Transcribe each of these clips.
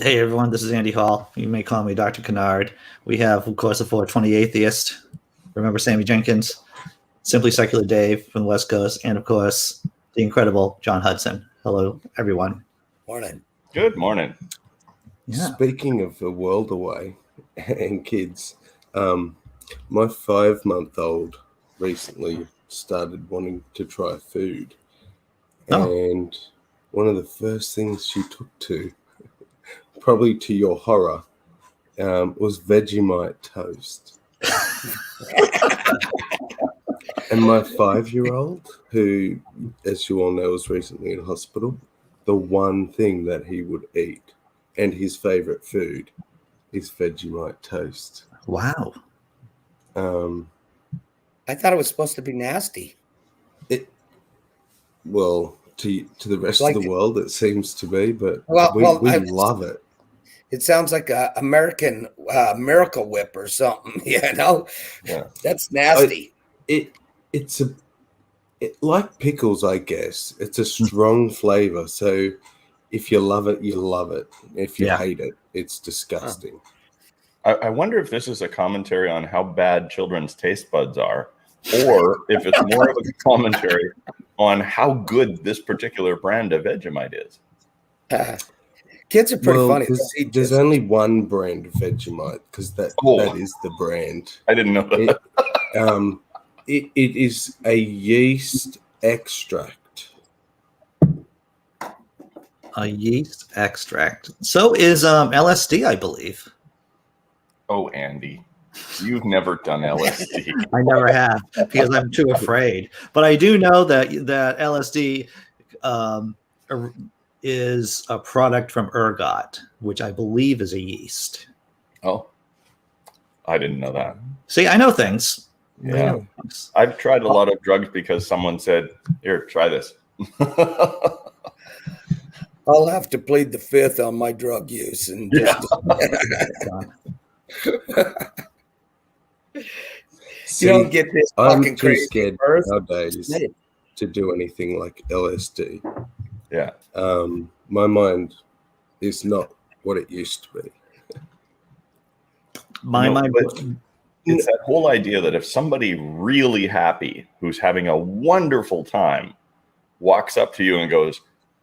Hey everyone, this is Andy Hall. You may call me Dr. Kennard. We have, of course, the 420 Atheist. Remember Sammy Jenkins, Simply Secular Dave from the West Coast, and of course, the incredible John Hudson. Hello, everyone. Morning. Good morning. Yeah. Speaking of a world away and kids, my 5-month-old recently started wanting to try food. And one of the first things she took to, probably to your horror, was Vegemite toast. And my 5-year-old, who, as you all know, was recently in hospital, the one thing that he would eat and his favorite food is Vegemite toast. Wow. I thought it was supposed to be nasty. Well, to the rest of the world, it seems to be, but we love it. It sounds like a American Miracle Whip or something, you know? Yeah. That's nasty. It's like pickles, I guess. It's a strong flavor. So if you love it, you love it. If you hate it, it's disgusting. I wonder if this is a commentary on how bad children's taste buds are, or if it's more of a commentary on how good this particular brand of Vegemite is. Kids are pretty funny. There's only one brand of Vegemite because that is the brand. I didn't know that. It is a yeast extract. A yeast extract. So is LSD, I believe. Oh, Andy, you've never done LSD. I never have because I'm too afraid. But I do know that LSD is a product from ergot, which I believe is a yeast. Oh, I didn't know that. See, I know things. Yeah, I've tried a lot of drugs because someone said, "Here, try this." I'll have to plead the fifth on my drug use. And you don't get this fucking crazy. I'm too scared nowadays to do anything like LSD. Yeah. My mind is not what it used to be. It's that whole idea that if somebody really happy who's having a wonderful time walks up to you and goes,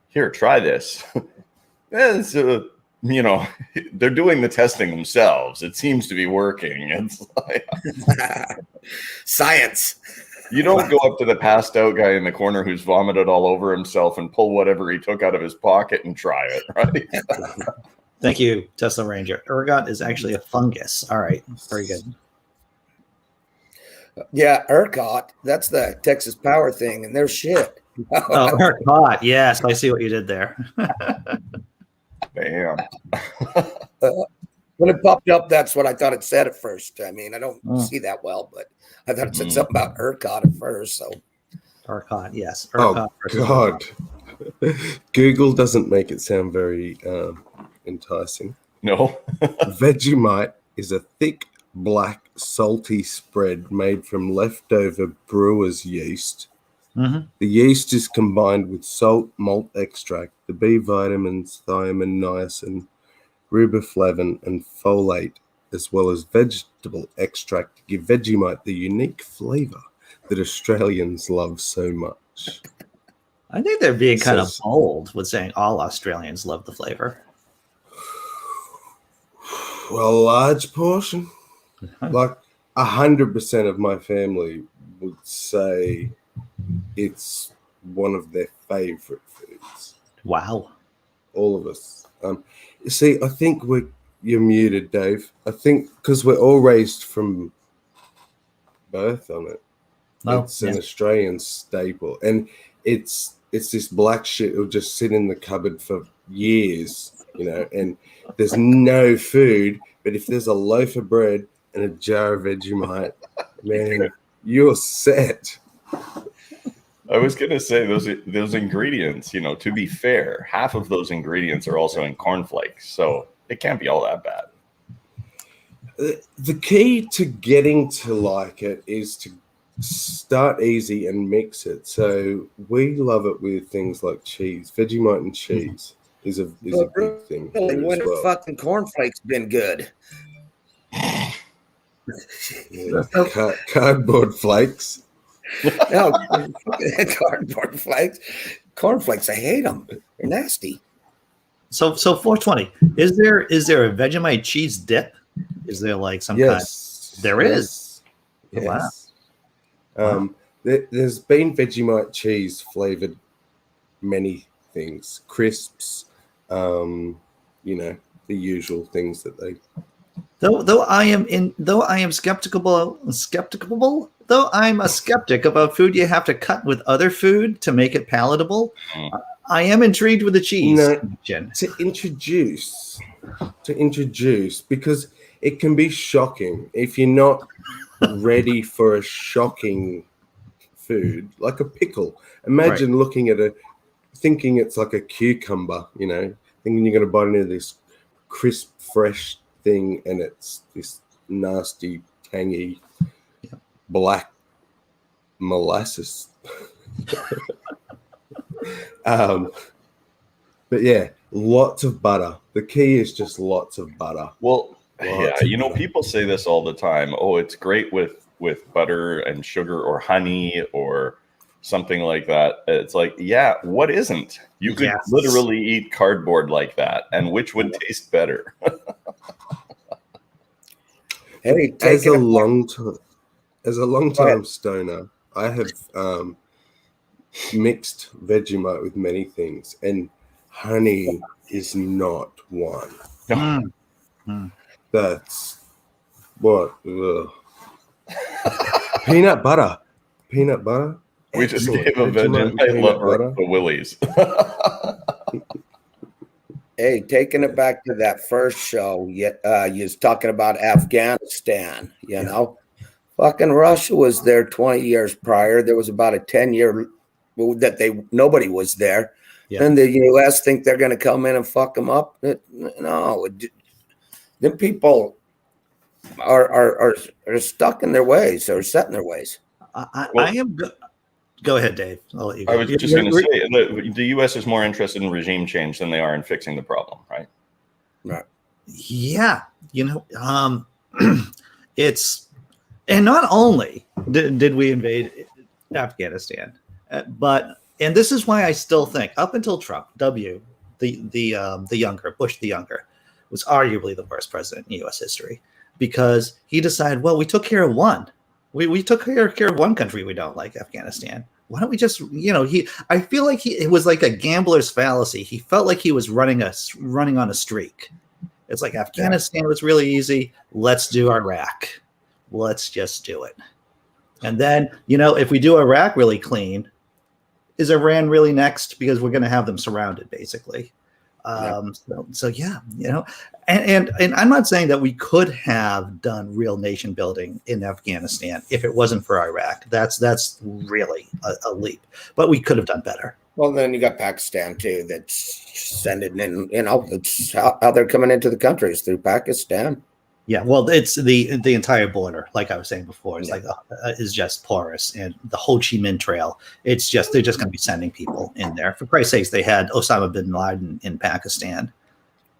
"Here, try this." It's, they're doing the testing themselves. It seems to be working. It's like science. You don't go up to the passed out guy in the corner who's vomited all over himself and pull whatever he took out of his pocket and try it, right? Thank you, Tesla Ranger. Ergot is actually a fungus. All right. Very good. Yeah, ERCOT. That's the Texas Power thing, and they're shit. Oh, ERCOT. Yes, I see what you did there. Bam. When it popped up, that's what I thought it said at first. I mean, I don't see that well, but I thought it said something about ERCOT at first. So, ERCOT, yes. ERCOT God. Google doesn't make it sound very enticing. No. Vegemite is a thick, black, salty spread made from leftover brewer's yeast. Mm-hmm. The yeast is combined with salt, malt extract, the B vitamins, thiamine, niacin, riboflavin, and folate, as well as vegetable extract to give Vegemite the unique flavor that Australians love so much. I think they're being kind of bold with saying all Australians love the flavor. Well, a large portion. Like 100% of my family would say it's one of their favorite foods. Wow. All of us. You see, I think you're muted, Dave. I think because we're all raised from birth on it. It's an Australian staple. And it's this black shit that'll just sit in the cupboard for years, and there's no food. But if there's a loaf of bread and a jar of Vegemite, man, you're set. I was going to say those ingredients, to be fair, half of those ingredients are also in cornflakes. So it can't be all that bad. The key to getting to like it is to start easy and mix it. So we love it with things like cheese, Vegemite and cheese. is a But big thing really, here when as well. fucking cornflakes been good? Yeah, cardboard flakes. No, cardboard flakes. Cornflakes, I hate them. They're nasty. So 420. Is there a Vegemite cheese dip? Is there like some kind? Yes, There is. Yes. Wow. There's been Vegemite cheese flavored many things, crisps, you know, the usual things that they. Though I'm a skeptic about food you have to cut with other food to make it palatable. I am intrigued with the cheese. No, to introduce, because it can be shocking if you're not ready for a shocking food, like a pickle. Imagine looking at thinking it's like a cucumber, you know, thinking you're going to bite into this crisp, fresh thing, and it's this nasty, tangy, black molasses. But yeah, lots of butter. The key is just lots of butter. Well, Lots yeah, of you know, butter. people say this all the time. Oh, it's great with butter and sugar or honey or something like that. It's like, yeah, what isn't? You could Yes. literally eat cardboard like that, and which would taste better? Hey, As a taking long time stoner, I have mixed Vegemite with many things, and honey is not one. Mm. That's what. Ugh. Peanut butter. We just Excellent. gave a Vegemite Vegemite peanut lover butter. the willies. Hey, taking it back to that first show, you was talking about Afghanistan, you know? Fucking Russia was there 20 years prior. There was about a 10-year that nobody was there. Yeah. And the U.S. think they're going to come in and fuck them up. No. Them people are stuck in their ways or set in their ways. I am. Go ahead, Dave. I'll let you go. I was just going to say the U.S. is more interested in regime change than they are in fixing the problem, right? Right. Yeah, you know, it's, and not only did we invade Afghanistan, but this is why I still think up until Trump, the younger Bush the younger, was arguably the worst president in U.S. history, because he decided, well, we took care of one. We took care of one country we don't like, Afghanistan. Why don't we just, you know, I feel like it was like a gambler's fallacy. He felt like he was running on a streak. It's like Afghanistan was really easy. Let's do Iraq. Let's just do it. And then, you know, if we do Iraq really clean, is Iran really next? Because we're going to have them surrounded, basically. So yeah, you know, and I'm not saying that we could have done real nation building in Afghanistan if it wasn't for Iraq. That's really a leap, but we could have done better. Well, then you got Pakistan too. That's sending in. You know, it's how they're coming into the country is through Pakistan. Yeah, well, it's the entire border, like I was saying before, it's like is just porous, and the Ho Chi Minh Trail. It's just they're just going to be sending people in there. For Christ's sakes, they had Osama bin Laden in Pakistan.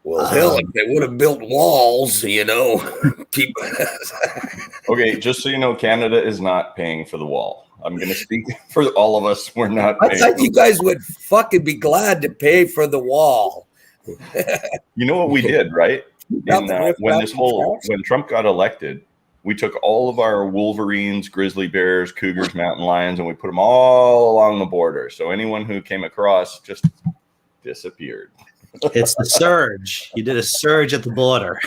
Well, hell, if they would have built walls, you know. Okay, just so you know, Canada is not paying for the wall. I'm going to speak for all of us. We're not. I thought you guys would fucking be glad to pay for the wall. You know what we did, right? When Trump got elected, we took all of our Wolverines, grizzly bears, cougars, mountain lions, and we put them all along the border. So anyone who came across just disappeared. It's the surge. You did a surge at the border.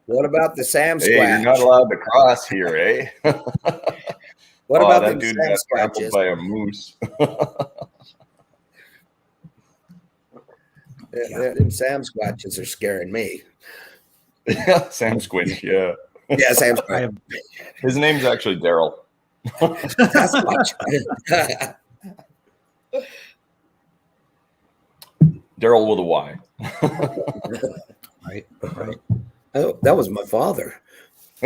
What about the Sam Squatch? Hey, you're not allowed to cross here, eh? What about that the dude Sam got trampled Squatches? by a moose? Them Sam Squatches are scaring me. Yeah, Sam Squinch, yeah. Yeah, Sam Squatch. His name's actually Daryl. Sasquatch. Daryl with a Y. Right. Oh, that was my father. He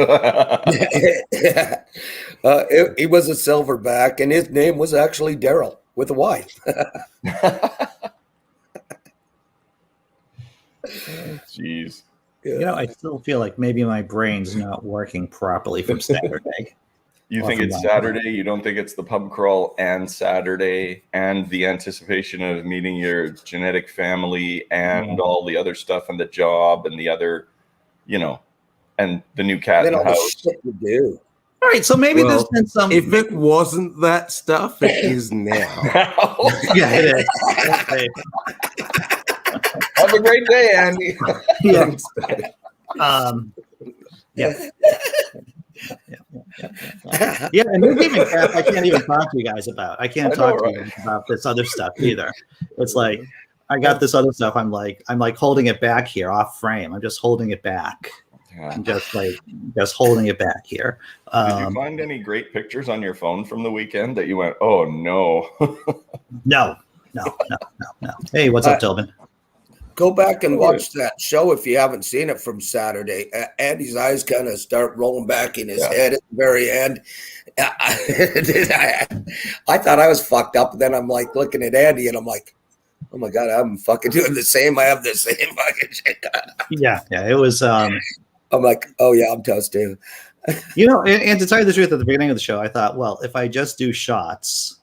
was a silverback, and his name was actually Daryl with a Y. Jeez. You know, I still feel like maybe my brain's not working properly from Saturday. You Or think from it's last Saturday? You don't think it's the pub crawl and Saturday and the anticipation of meeting your genetic family and all the other stuff and the job and the other, you know, and the new cat Then in all the the house. shit you do. All right, so maybe there's Well, been some. If it wasn't that stuff, it is now. Yeah, it is. Okay. Have a great day, Andy. Yeah. Thanks, Dave. Yeah. Yeah, and there's even crap I can't even talk to you guys about. I can't I talk know, to you guys about this other stuff either. It's like I got this other stuff. I'm like holding it back here off frame. I'm just holding it back. Yeah. I'm just holding it back here. Did you find any great pictures on your phone from the weekend that you went, oh no? No. Hey, what's up, Tobin? Go back and watch that show if you haven't seen it from Saturday. Andy's eyes kind of start rolling back in his head at the very end. I thought I was fucked up. And then I'm like looking at Andy and I'm like, oh my God, I'm fucking doing the same. I have the same fucking shit. Yeah. It was. I'm like, oh yeah, I'm toast too. You know, and to tell you the truth, at the beginning of the show, I thought, well, if I just do shots,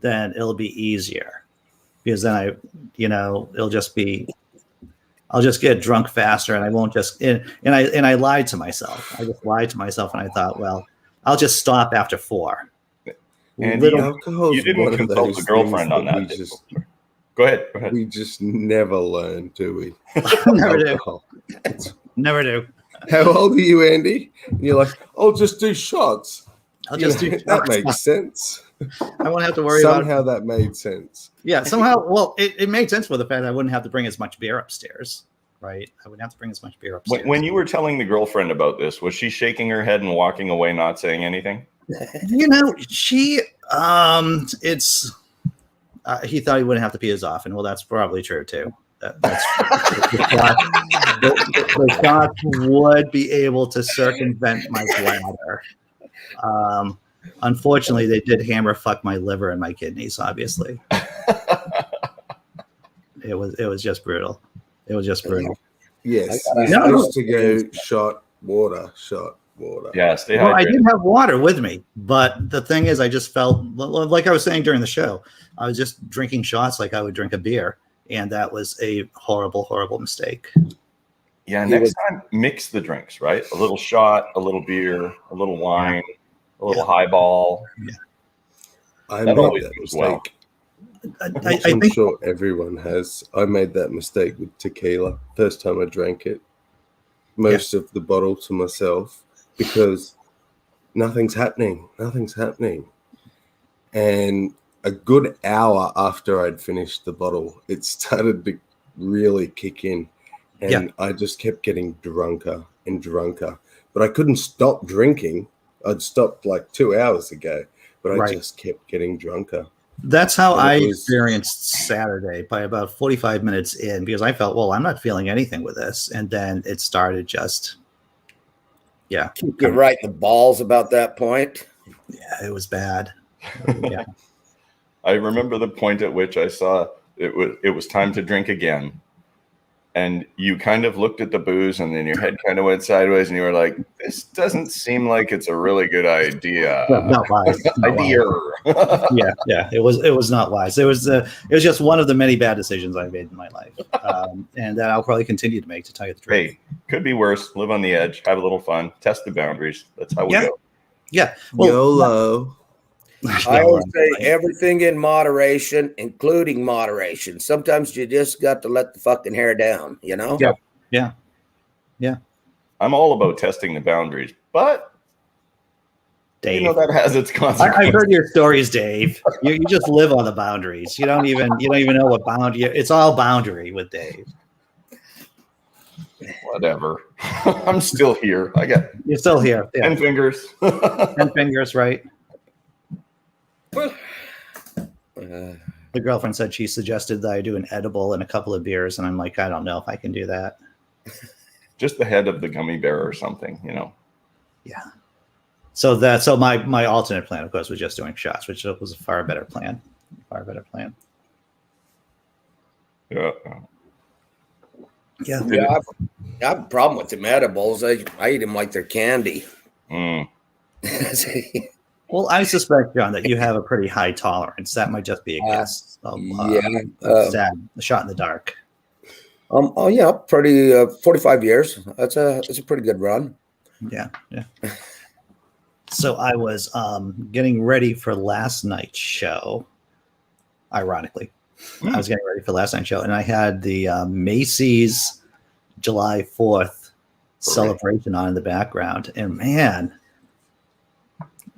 then it'll be easier. Because then it'll just be, I'll just get drunk faster, and I won't just. And I lied to myself. I just lied to myself, and I thought, well, I'll just stop after 4. And Alcohol's you didn't one of consult those the girlfriend things on that that. Go ahead. we just never learn, do we? Never do. Alcohol. Never do. How old are you, Andy? And you're like, I'll just do shots. I'll just do That shots. makes sense. I won't have to worry about it. Somehow that made sense. Yeah, somehow. Well, it made sense for the fact that I wouldn't have to bring as much beer upstairs, right? I wouldn't have to bring as much beer upstairs. When you were telling the girlfriend about this, was she shaking her head and walking away, not saying anything? You know, she, it's, he thought he wouldn't have to pee as often. Well, that's probably true too. The shots would be able to circumvent my bladder. Unfortunately, they did hammer fuck my liver and my kidneys. Obviously, it was just brutal. It was just brutal. Yes, you're supposed to go shot water. Yeah, stay hydrated. Well, I did have water with me, but the thing is, I just felt like I was saying during the show, I was just drinking shots like I would drink a beer, and that was a horrible, horrible mistake. Yeah, next time, mix the drinks, right? A little shot, a little beer, a little wine, a little highball. Yeah. I That made always that goes well. mistake. I I'm think sure everyone has. I made that mistake with tequila. First time I drank it, most of the bottle to myself because nothing's happening. And a good hour after I'd finished the bottle, it started to really kick in. And I just kept getting drunker and drunker. But I couldn't stop drinking. I'd stopped like 2 hours ago, but I just kept getting drunker. that's how I experienced Saturday by about 45 minutes in, because I felt, well, I'm not feeling anything with this. And then it started just, Get right in the balls about that point. Yeah, it was bad. Yeah. I remember the point at which I saw it was time to drink again. And you kind of looked at the booze and then your head kind of went sideways and you were like, this doesn't seem like it's a really good idea. Not wise. Yeah. It was not wise. It was just one of the many bad decisions I made in my life. And that I'll probably continue to make, to tell you the truth. Hey, could be worse. Live on the edge, have a little fun, test the boundaries. That's how we go. Yeah. Well, YOLO. I always say everything in moderation, including moderation. Sometimes you just got to let the fucking hair down, you know? Yeah. I'm all about testing the boundaries, but Dave, that has its consequences. I've heard your stories, Dave. You just live on the boundaries. You don't even know what boundary. It's all boundary with Dave. Whatever. I'm still here. You're still here. Yeah. 10 fingers. 10 fingers, right? The girlfriend said she suggested that I do an edible and a couple of beers, and I'm like, I don't know if I can do that. Just the head of the gummy bear or something, Yeah. So my alternate plan, of course, was just doing shots, which was a far better plan. Yeah. Yeah. Yeah, I have a problem with them edibles. I eat them like they're candy. Mm. Well, I suspect, John, that you have a pretty high tolerance. That might just be a guess. Yeah. A shot in the dark. Oh yeah, pretty 45 years. That's a pretty good run. Yeah. So I was getting ready for last night's show. Ironically, I was getting ready for last night's show, and I had the Macy's July 4th celebration on in the background. And man,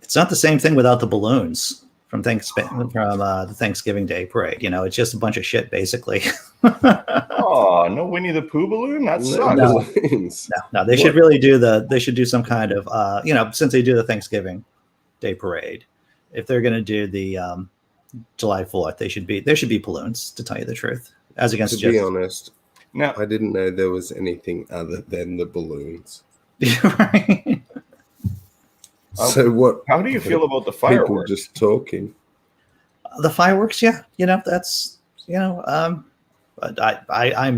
it's not the same thing without the balloons from the Thanksgiving Day parade. You know, it's just a bunch of shit, basically. Oh, no Winnie the Pooh balloon? That sucks. No, they should really do they should do some kind of, since they do the Thanksgiving Day parade, if they're going to do the July 4th, there should be balloons, to tell you the truth, as against to be honest. No, I didn't know there was anything other than the balloons. Right. So what? How do you feel about the People fireworks? just talking. The fireworks, yeah, that's I'm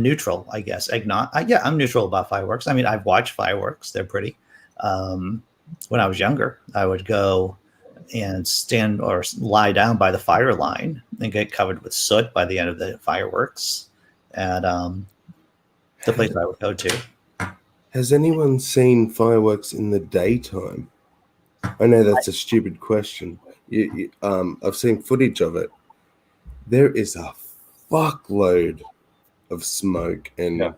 neutral, I guess. I'm neutral about fireworks. I mean, I've watched fireworks; they're pretty. When I was younger, I would go and stand or lie down by the fire line and get covered with soot by the end of the fireworks. And the place I would go to. Has anyone seen fireworks in the daytime? I know that's a stupid question. I've seen footage of it. There is a fuckload of smoke and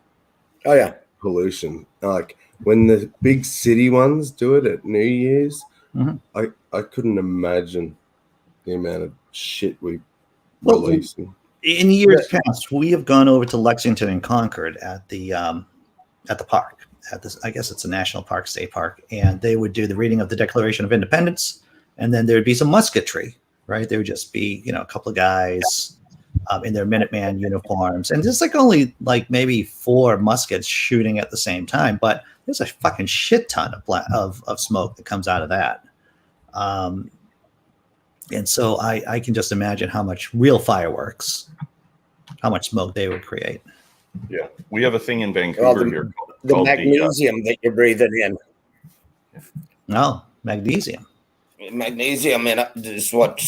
pollution. Like when the big city ones do it at New Year's, I couldn't imagine the amount of shit we releasing. In years past, we have gone over to Lexington and Concord at the park. I guess it's a national park, state park, and they would do the reading of the Declaration of Independence, and then there would be some musketry, right? There would just be, a couple of guys in their Minuteman uniforms, and there's only maybe 4 muskets shooting at the same time, but there's a fucking shit ton of smoke that comes out of that. And so I can just imagine how much real fireworks, how much smoke they would create. Yeah, we have a thing in Vancouver here. The magnesium that you're breathing in. No, magnesium. Magnesium is what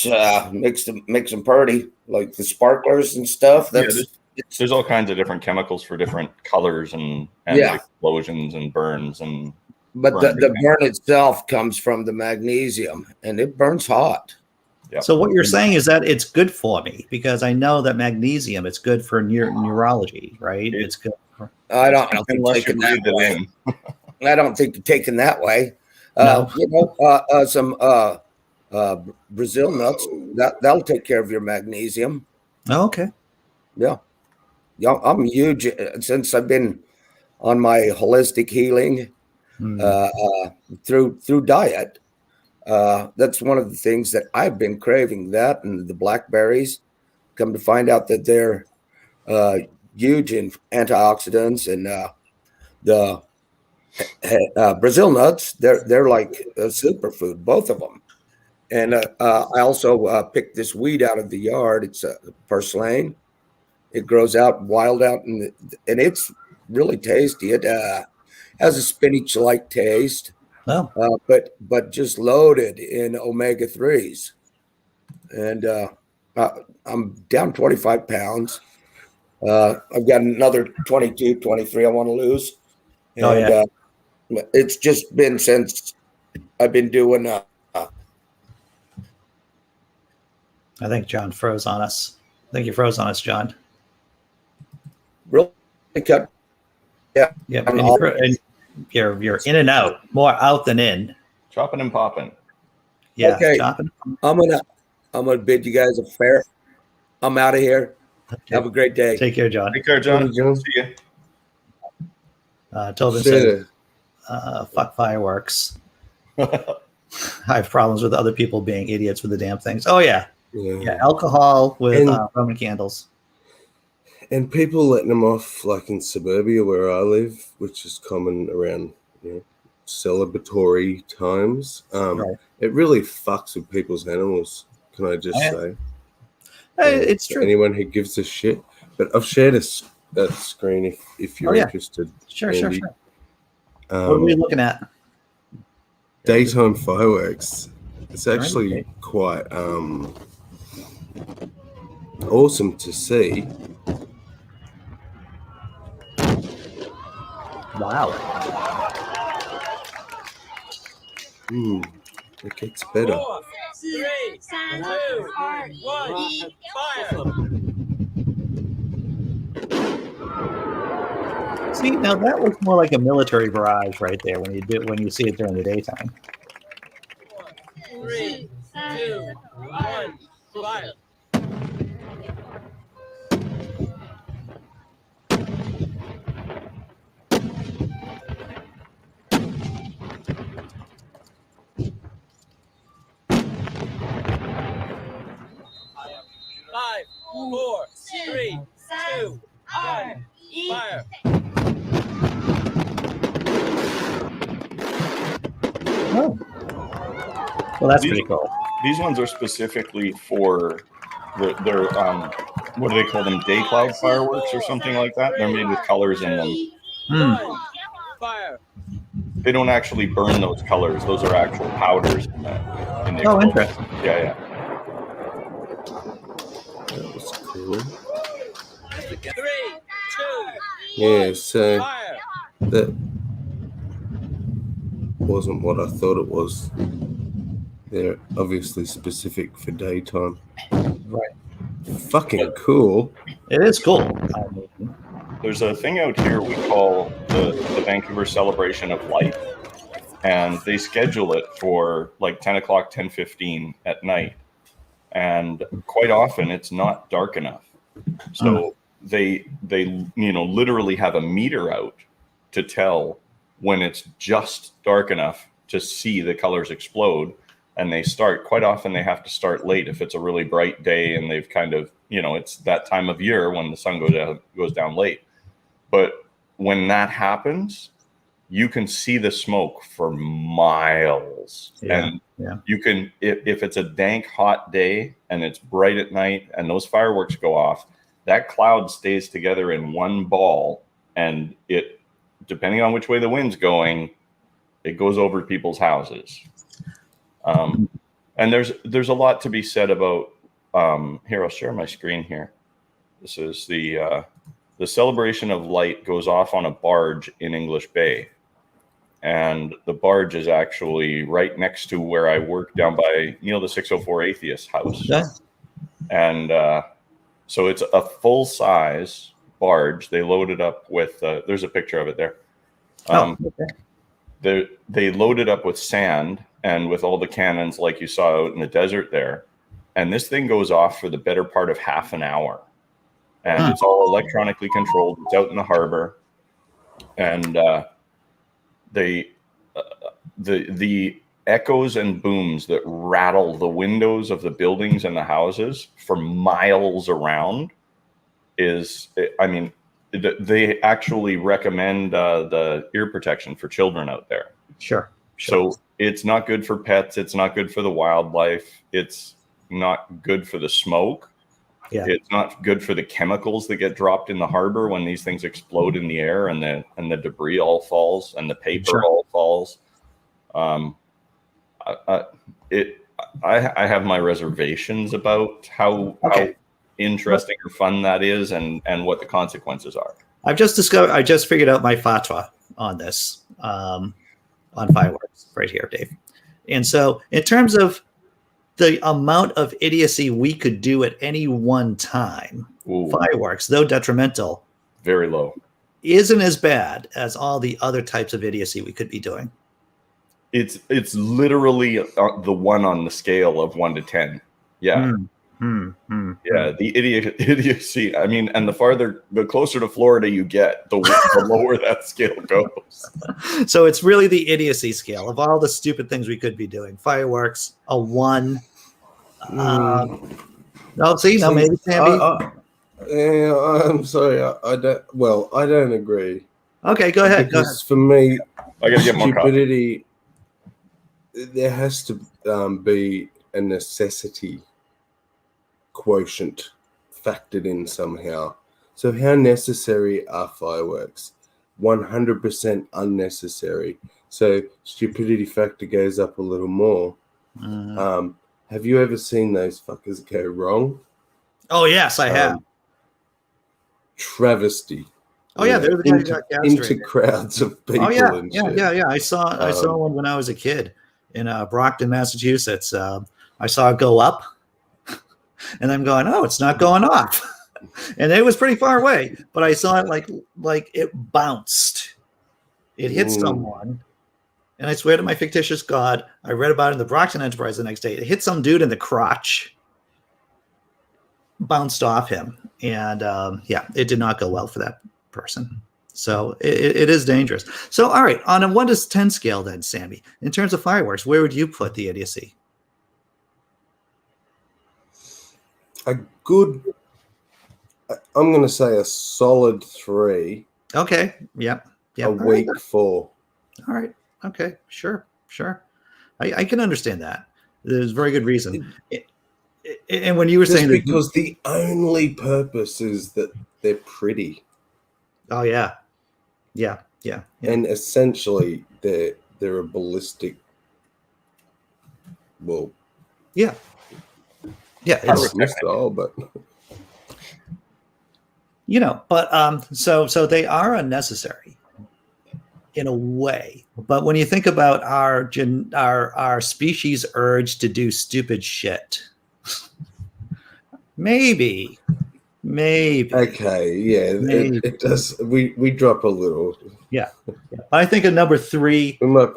makes them pretty, like the sparklers and stuff. There's all kinds of different chemicals for different colors and explosions and burns and. But the burn itself comes from the magnesium, and it burns hot. Yeah. So what you're saying is that it's good for me, because I know that magnesium, it's good for neurology, right? It's good. I don't think taken that way. I don't think you're taken that way. No. Some Brazil nuts that'll take care of your magnesium. Oh, okay. Yeah, I'm huge since I've been on my holistic healing through diet. That's one of the things that I've been craving. That and the blackberries. Come to find out that they're huge in antioxidants, and the Brazil nuts, they're like a superfood, both of them. And I also picked this weed out of the yard. It's purslane. It grows wild out, and it's really tasty. It has a spinach-like taste, but just loaded in omega-3s. And I'm down 25 pounds. I've got another 22, 23 I want to lose. And it's just been since I've been doing. I think John froze on us. I think you froze on us, John. Really cut. Yeah. Yeah. And you're in and out, more out than in. Chopping and popping. Yeah. Okay. Chopping. I'm gonna bid you guys a fair. I'm out of here. Okay. Have a great day. Take care, John. Take care, John. See you. Tobin said, fuck fireworks. I have problems with other people being idiots with the damn things. Oh, yeah. Alcohol with Roman candles. And people letting them off, like in suburbia where I live, which is common around celebratory times. Right. It really fucks with people's animals, can I just say? It's true. Anyone who gives a shit. But I've shared that screen if you're Oh, yeah. interested. Sure. Andy. What are we looking at? Daytime fireworks. It's Right. actually quite awesome to see. Wow. It gets better. 4, 3, 2, 1, fire! See, now that looks more like a military barrage right there when you see it during the daytime. 3, 2, 1, fire! Five, 4, 3, 2, 1, fire! Oh. Well, that's pretty cool. These ones are specifically for they're what do they call them? Day cloud fireworks or something like that. They're made with colors in them. 1, fire! They don't actually burn those colors. Those are actual powders. In the Oh, explosion. interesting. Yeah. That was cool. 3, 2, Yeah, so fire! that wasn't what I thought it was. They're obviously specific for daytime. Right. Fucking cool. It is cool. I mean, There's a thing out here we call the Vancouver Celebration of Light, and they schedule it for like 10 o'clock, 10:15 at night, and quite often it's not dark enough. So they literally have a meter out to tell when it's just dark enough to see the colors explode. And they start, quite often they have to start late if it's a really bright day and they've kind of, it's that time of year when the sun goes down late. But when that happens, you can see the smoke for miles. And you can, if it's a dank, hot day and it's bright at night and those fireworks go off, that cloud stays together in one ball. And it, depending on which way the wind's going, it goes over people's houses. And there's a lot to be said about, here, I'll share my screen here. This is the Celebration of Light goes off on a barge in English Bay. And the barge is actually right next to where I work down by Neil the 604 Atheist house. okay. And so it's a full-size barge. They load it up with, there's a picture of it there. Okay. They load it up with sand and with all the cannons like you saw out in the desert there. And this thing goes off for the better part of half an hour. And it's all electronically controlled. It's out in the harbor. And the echoes and booms that rattle the windows of the buildings and the houses for miles around is, I mean, they actually recommend the ear protection for children out there. Sure. So it's not good for pets. It's not good for the wildlife. It's not good for the smoke. Yeah. It's not good for the chemicals that get dropped in the harbor when these things explode in the air and the debris all falls and the paper all falls. I have my reservations about how interesting or fun that is and what the consequences are. I just figured out my fatwa on this, on fireworks right here, Dave. And so in terms of the amount of idiocy we could do at any one time, fireworks, though detrimental, very low, isn't as bad as all the other types of idiocy we could be doing. It's literally the one on the scale of 1 to 10. Yeah. Yeah, the idiocy. I mean, and the closer to Florida you get, the lower that scale goes. So it's really the idiocy scale of all the stupid things we could be doing. Fireworks, a 1. Maybe Sammy. I'm sorry. I don't agree. Okay, go ahead. Because for me, I gotta get more stupidity. There has to be a necessity quotient factored in somehow. So how necessary are fireworks? 100% unnecessary. So stupidity factor goes up a little more. Have you ever seen those fuckers go wrong? Oh yes, I have. Travesty. Oh yeah, there's the guy who got into castrated. crowds of people. Oh yeah, and yeah, shit. yeah. I saw one when I was a kid in Brockton, Massachusetts. I saw it go up, and I'm going, oh, it's not going off, and it was pretty far away, but I saw it like it bounced. It hit someone, and I swear to my fictitious God, I read about it in the Brockton Enterprise the next day. It hit some dude in the crotch, bounced off him, and yeah, it did not go well for that person. So it is dangerous. So, all right, on a 1 to 10 scale then, Sammy, in terms of fireworks, where would you put the idiocy? A good, I'm going to say a solid 3. Okay, yep. A weak 4. All right, okay, sure. I can understand that. There's very good reason. And when you were saying that, because the only purpose is that they're pretty. Oh yeah. And essentially they're a ballistic. Well, yeah. It's missile, but so they are unnecessary in a way. But when you think about our species' urge to do stupid shit, maybe. Okay, yeah, it does. We drop a little. Yeah. I think a number 3. We might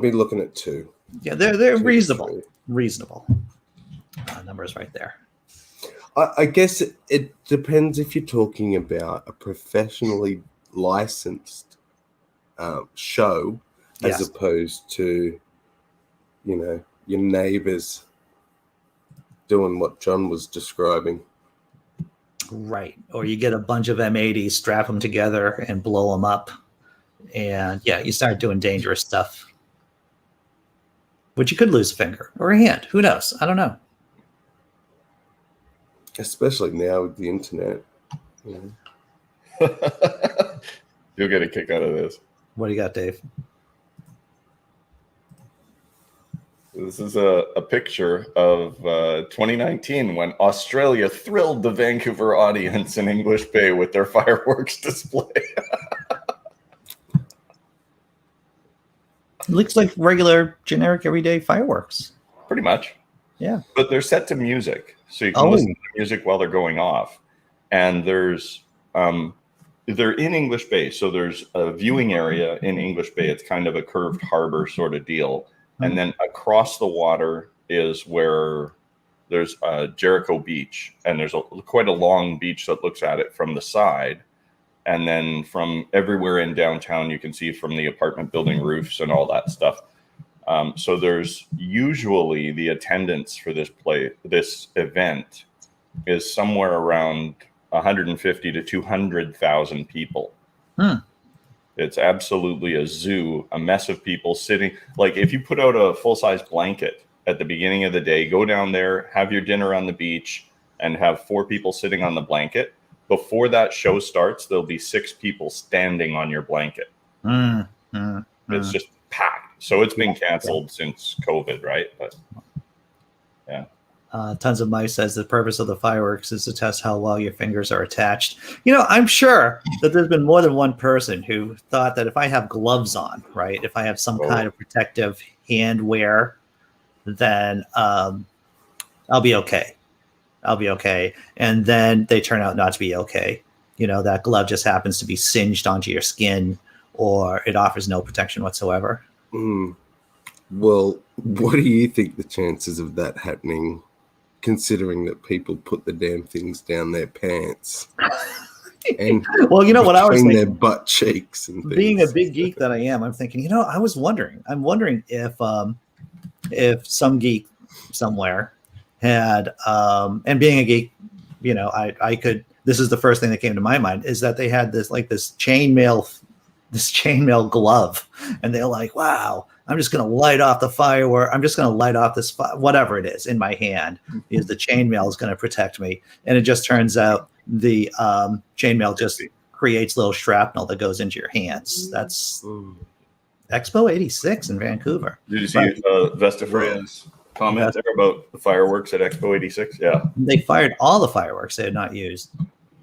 be looking at 2. Yeah, they're 2 reasonable. Reasonable numbers right there. I guess it depends if you're talking about a professionally licensed show, as opposed to, your neighbors doing what John was describing. Right. Or you get a bunch of M80s, strap them together and blow them up. And yeah, you start doing dangerous stuff. But you could lose a finger or a hand. Who knows? I don't know. Especially now with the internet. You'll get a kick out of this. What do you got, Dave? This is a picture of 2019 when Australia thrilled the Vancouver audience in English Bay with their fireworks display. It looks like regular, generic, everyday fireworks. Pretty much. Yeah. But they're set to music. So you can listen to the music while they're going off. And there's they're in English Bay. So there's a viewing area in English Bay. It's kind of a curved harbor sort of deal. And then across the water is where there's Jericho Beach. And there's quite a long beach that looks at it from the side. And then from everywhere in downtown, you can see from the apartment building roofs and all that stuff. So there's usually the attendance for this event is somewhere around 150 to 200,000 people. It's absolutely a zoo, a mess of people sitting. Like if you put out a full-size blanket at the beginning of the day, go down there, have your dinner on the beach, and have 4 people sitting on the blanket. Before that show starts, there'll be 6 people standing on your blanket. It's just packed. So it's been canceled since COVID, right? But yeah. Tons of Mice says the purpose of the fireworks is to test how well your fingers are attached. I'm sure that there's been more than one person who thought that if I have gloves on, right, if I have some kind of protective hand wear, then I'll be okay. And then they turn out not to be okay. That glove just happens to be singed onto your skin, or it offers no protection whatsoever. Well, what do you think the chances of that happening, considering that people put the damn things down their pants? And well, what I was thinking, their butt cheeks and things. Being a big geek that I am, I'm thinking, I'm wondering if some geek somewhere had, and being a geek, I could, this is the first thing that came to my mind, is that they had this chainmail glove, and they're like, wow, I'm just going to light off the firework. I'm just going to light off this, whatever it is in my hand, because the chainmail is going to protect me. And it just turns out the chainmail just creates little shrapnel that goes into your hands. That's Expo 86 in Vancouver. Did you see Vesta Freya's comment there about the fireworks at Expo 86? Yeah. They fired all the fireworks they had not used.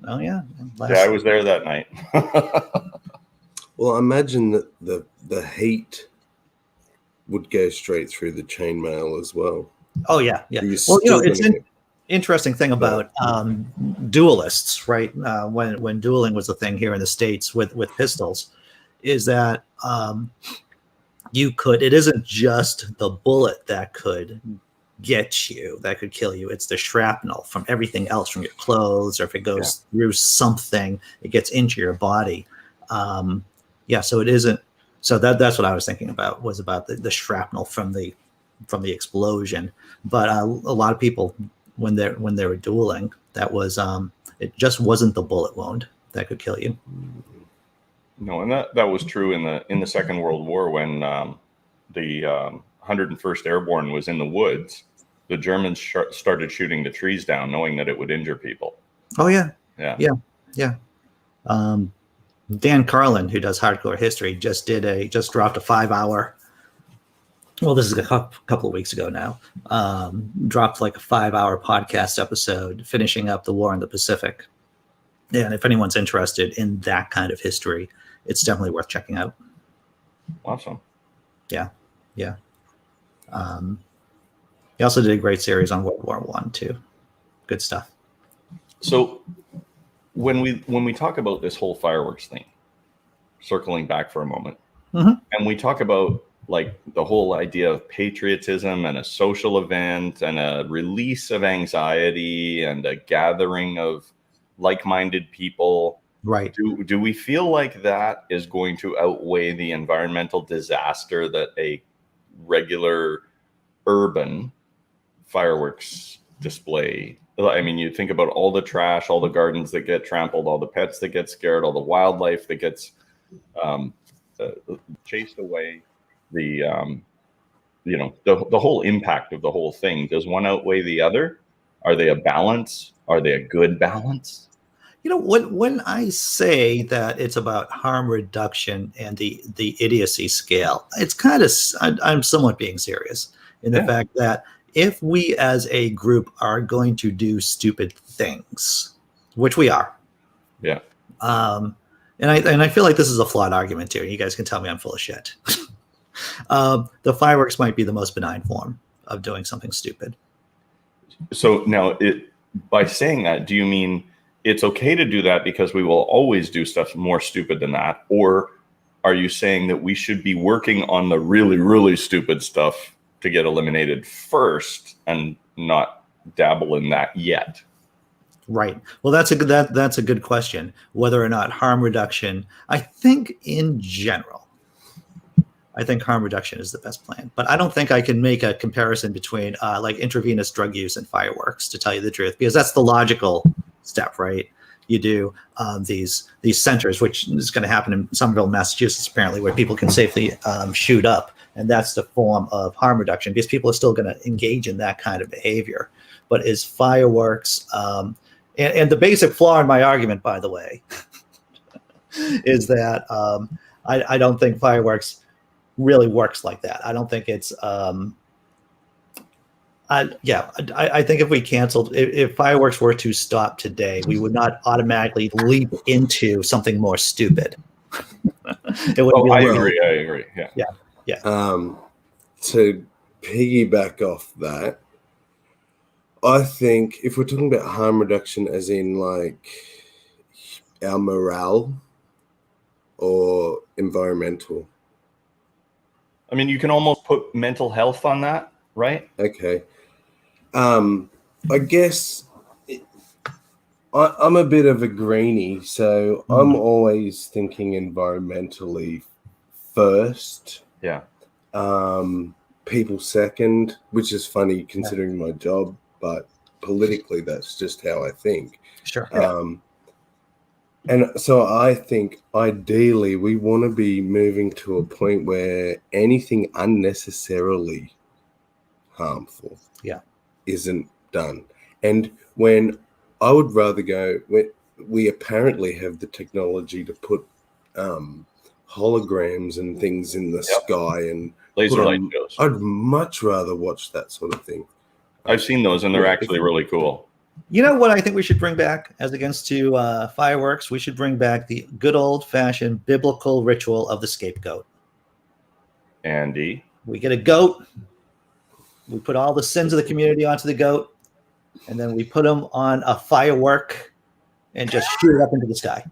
Oh, yeah. Yeah, I was there that night. Well, I imagine that the heat would go straight through the chainmail as well. Oh, yeah. Yeah. You're Well, still it's gonna an interesting thing about duelists, right? When dueling was a thing here in the States with pistols, is that it isn't just the bullet that could get you, that could kill you. It's the shrapnel from everything else, from your clothes, or if it goes through something, it gets into your body. So it isn't. So that's what I was thinking about, was about the shrapnel from the explosion. But a lot of people, when they were dueling, that was it just wasn't the bullet wound that could kill you. No, and that was true in the Second World War when the 101st Airborne was in the woods. The Germans started shooting the trees down, knowing that it would injure people. Oh yeah, yeah. Dan Carlin, who does Hardcore History, just dropped a 5-hour. Well, this is a couple of weeks ago now. Dropped like a 5-hour podcast episode finishing up the war in the Pacific. And if anyone's interested in that kind of history, it's definitely worth checking out. Awesome. Yeah. He also did a great series on World War I too. Good stuff. So when we talk about this whole fireworks thing, circling back for a moment, and we talk about like the whole idea of patriotism and a social event and a release of anxiety and a gathering of like-minded people, right? Do we feel like that is going to outweigh the environmental disaster that a regular urban fireworks display? I mean, you think about all the trash, all the gardens that get trampled, all the pets that get scared, all the wildlife that gets chased away, the whole impact of the whole thing. Does one outweigh the other? Are they a balance? Are they a good balance? When I say that it's about harm reduction and the idiocy scale, it's kind of, I'm somewhat being serious in the fact that if we as a group are going to do stupid things, which we are, and I feel like this is a flawed argument too. You guys can tell me I'm full of shit. The fireworks might be the most benign form of doing something stupid. So now, by saying that, do you mean it's okay to do that because we will always do stuff more stupid than that? Or are you saying that we should be working on the really, really stupid stuff to get eliminated first and not dabble in that yet? Right. Well, that's a good question. Whether or not harm reduction, I think in general, harm reduction is the best plan. But I don't think I can make a comparison between like intravenous drug use and fireworks, to tell you the truth, because that's the logical step, right? You do these centers, which is going to happen in Somerville, Massachusetts, apparently, where people can safely shoot up. And that's the form of harm reduction, because people are still going to engage in that kind of behavior. But is fireworks, and the basic flaw in my argument, by the way, is that I don't think fireworks really works like that. I don't think it's I think if we canceled, if fireworks were to stop today, we would not automatically leap into something more stupid. It would I agree. Yeah. To piggyback off that, I think if we're talking about harm reduction as in like our morale or environmental, I mean, you can almost put mental health on that, right? Okay. I guess I'm a bit of a greenie, so I'm always thinking environmentally first. Yeah. People second, which is funny considering my job, but politically that's just how I think. Sure. And so I think ideally we want to be moving to a point where anything unnecessarily harmful isn't done. And when I would rather go. We apparently have the technology to put holograms and things in the sky and Laser light shows. I'd much rather watch that sort of thing. I've seen those, and they're actually really cool. You know what I think we should bring back as against to fireworks? We should bring back the good old-fashioned biblical ritual of the scapegoat. Andy? We get a goat. We put all the sins of the community onto the goat, and then we put them on a firework and just shoot it up into the sky.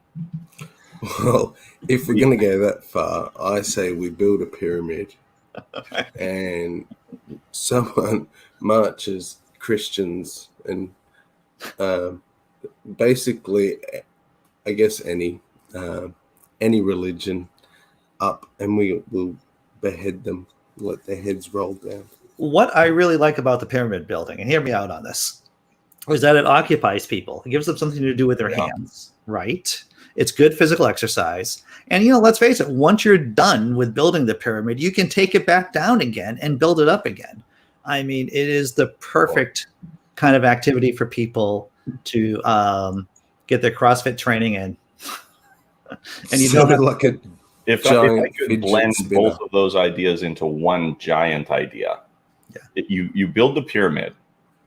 Well, if we're going to go that far, I say we build a pyramid and someone marches Christians and basically, I guess, any religion up, and we will behead them, let their heads roll down. What I really like about the pyramid building, and hear me out on this, is that it occupies people. It gives them something to do with their hands, right? It's good physical exercise. And, let's face it, once you're done with building the pyramid, you can take it back down again and build it up again. I mean, it is the perfect kind of activity for people to get their CrossFit training in. And you Sort know, of like a If I could fidget blend spinner. both of those ideas into one giant idea, you build the pyramid,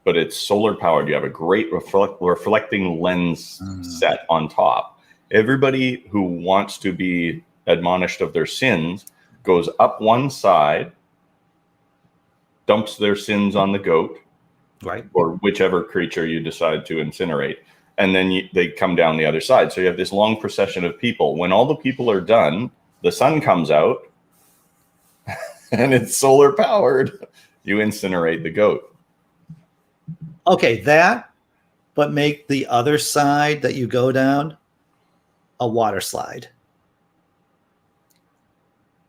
but it's solar powered. You have a great reflecting lens set on top. Everybody who wants to be admonished of their sins goes up one side, dumps their sins on the goat, right? or whichever creature you decide to incinerate, and then they come down the other side. So you have this long procession of people. When all the people are done, the sun comes out, and it's solar powered. You incinerate the goat. Okay, but make the other side that you go down a water slide.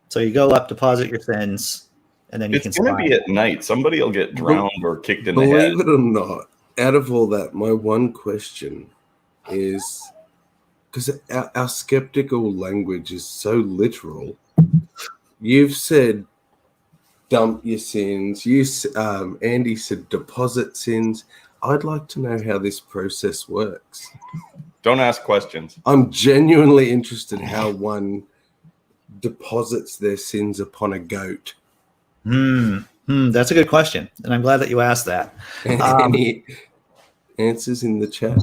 So you go up, deposit your sins, and then you can It's going to be at night. Somebody will get drowned or kicked in the head. Believe it or not, out of all that, my one question is, because our skeptical language is so literal, you've said dump your sins. Andy said deposit sins. I'd like to know how this process works. Don't ask questions. I'm genuinely interested how one deposits their sins upon a goat. That's a good question, and I'm glad that you asked that. Any answers in the chat?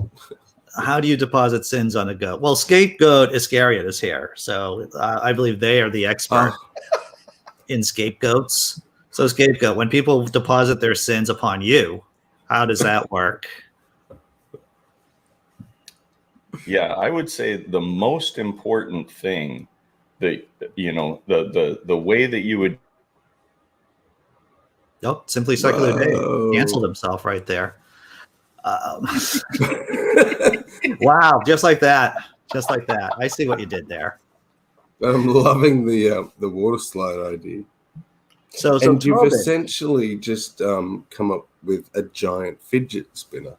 How do you deposit sins on a goat? Well, Scapegoat Iscariot is here, so I believe they are the expert in scapegoats. So Scapegoat, when people deposit their sins upon you, how does that work? Yeah, I would say the most important thing that, the way that you would. Nope, Simply Secular Dave canceled himself right there. Wow, just like that. Just like that. I see what you did there. I'm loving the water slide idea. So And you've Tobin, essentially just come up with a giant fidget spinner.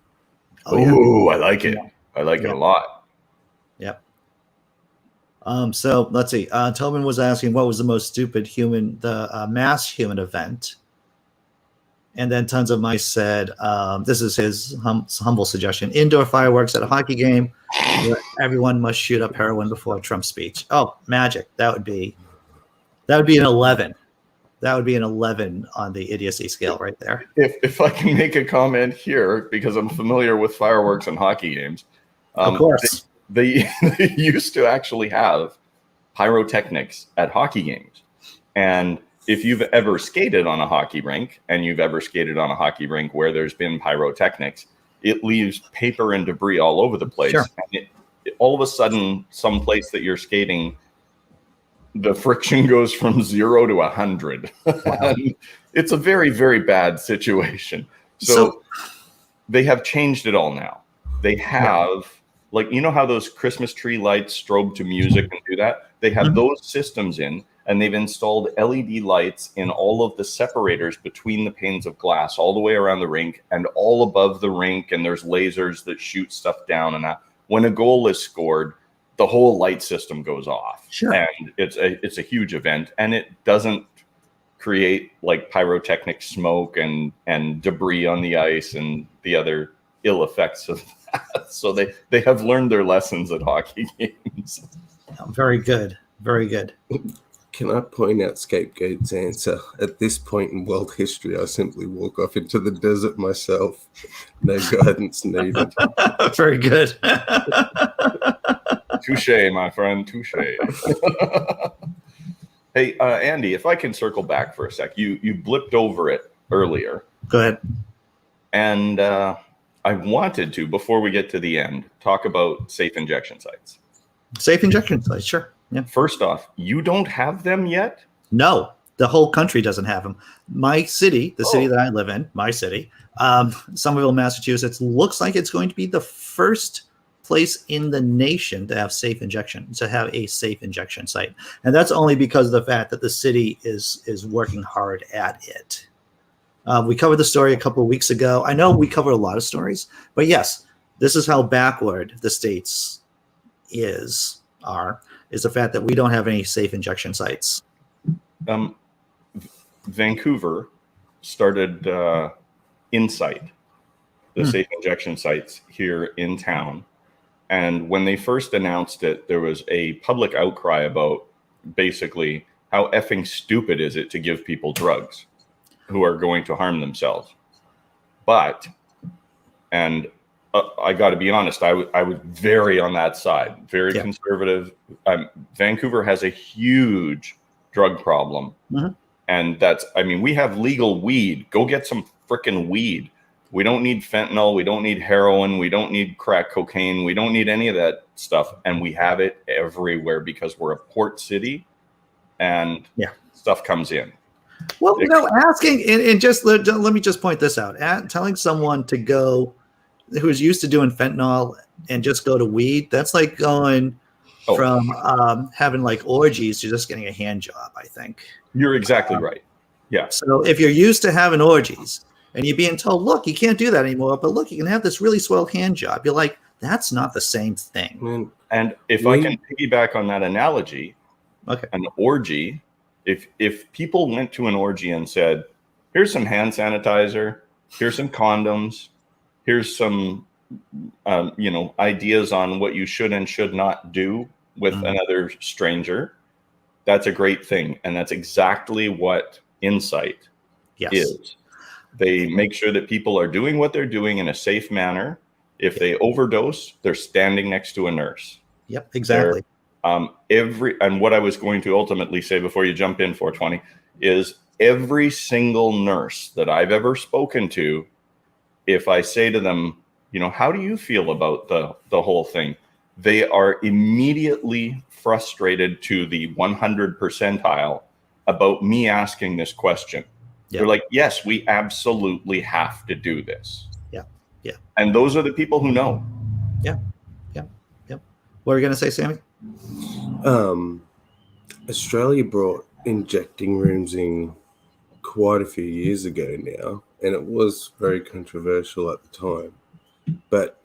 Oh, I like it. I like it a lot. Yep. So let's see. Tobin was asking what was the most stupid mass human event. And then Tons of Mice said, this is his humble suggestion, indoor fireworks at a hockey game where everyone must shoot up heroin before Trump's speech. Oh, magic. That would be an 11. That would be an 11 on the idiocy scale right there. If I can make a comment here, because I'm familiar with fireworks and hockey games. Of course. They used to actually have pyrotechnics at hockey games. And if you've ever skated on a hockey rink, and you've ever skated on a hockey rink where there's been pyrotechnics, it leaves paper and debris all over the place. Sure. And all of a sudden, some place that you're skating, the friction goes from 0 to 100. Wow. It's a very, very bad situation. So they have changed it all now. They have, how those Christmas tree lights strobe to music and do that? They have those systems in, and they've installed LED lights in all of the separators between the panes of glass, all the way around the rink and all above the rink. And there's lasers that shoot stuff down, and that when a goal is scored, the whole light system goes off. Sure. And it's a huge event, and it doesn't create like pyrotechnic smoke and debris on the ice and the other ill effects of So they have learned their lessons at hockey games. Very good. Very good. Can I point out Scapegoat's answer? At this point in world history, I simply walk off into the desert myself. No guidance needed. Very good. Touche, my friend. Touche. Hey, Andy, if I can circle back for a sec, you blipped over it earlier. Go ahead. And I wanted to, before we get to the end, talk about safe injection sites. Safe injection sites, sure. Yeah. First off, you don't have them yet? No, the whole country doesn't have them. My city, the city that I live in, my city, Somerville, Massachusetts, looks like it's going to be the first place in the nation to have a safe injection site. And that's only because of the fact that the city is working hard at it. We covered the story a couple of weeks ago. I know we cover a lot of stories, but yes, this is how backward the states is the fact that we don't have any safe injection sites. Vancouver started Insight, the safe injection sites here in town. And when they first announced it, there was a public outcry about basically how effing stupid is it to give people drugs who are going to harm themselves. But, and I got to be honest, I was very on that side, very conservative. Vancouver has a huge drug problem. Mm-hmm. And we have legal weed. Go get some frickin' weed. We don't need fentanyl. We don't need heroin. We don't need crack cocaine. We don't need any of that stuff. And we have it everywhere because we're a port city and stuff comes in. Well, asking, and just let me just point this out. Telling someone to go who's used to doing fentanyl and just go to weed, that's like going from having like orgies to just getting a hand job, I think. You're exactly right. Yeah. So if you're used to having orgies and you're being told, look, you can't do that anymore, but look, you can have this really swell hand job. You're like, that's not the same thing. And if I can piggyback on that analogy, an orgy, if people went to an orgy and said, here's some hand sanitizer, here's some condoms, here's some, ideas on what you should and should not do with another stranger, that's a great thing. And that's exactly what Insight is. They make sure that people are doing what they're doing in a safe manner. If they overdose, they're standing next to a nurse. Yep, exactly. And what I was going to ultimately say before you jump in, 420, is every single nurse that I've ever spoken to, if I say to them, how do you feel about the whole thing? They are immediately frustrated to the 100 percentile about me asking this question. They're like, yes, we absolutely have to do this. Yeah. And those are the people who know. Yeah. What are you going to say, Sammy? Australia brought injecting rooms in quite a few years ago now, and it was very controversial at the time. But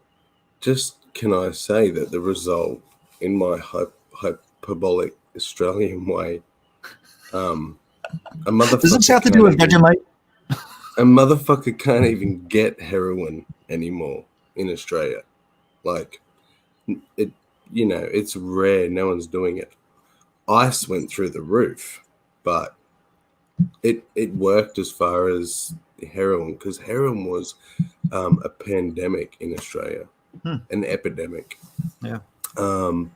just can I say that the result, in my hyperbolic Australian way, a motherfucker. Does this have to do with Vegemite? A motherfucker can't even get heroin anymore in Australia. Like, it's rare. No one's doing it. Ice went through the roof, but it worked as far as heroin, because heroin was a pandemic in Australia, an epidemic. Yeah. And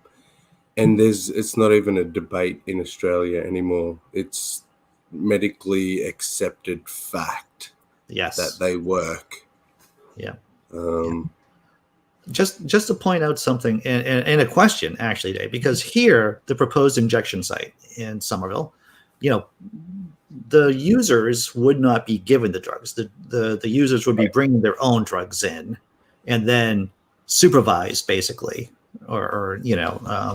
it's not even a debate in Australia anymore. It's medically accepted fact that they work. Yeah. Just to point out something and a question actually, Dave, because here the proposed injection site in Somerville, the users would not be given the drugs. The users would be bringing their own drugs in and then supervised basically, or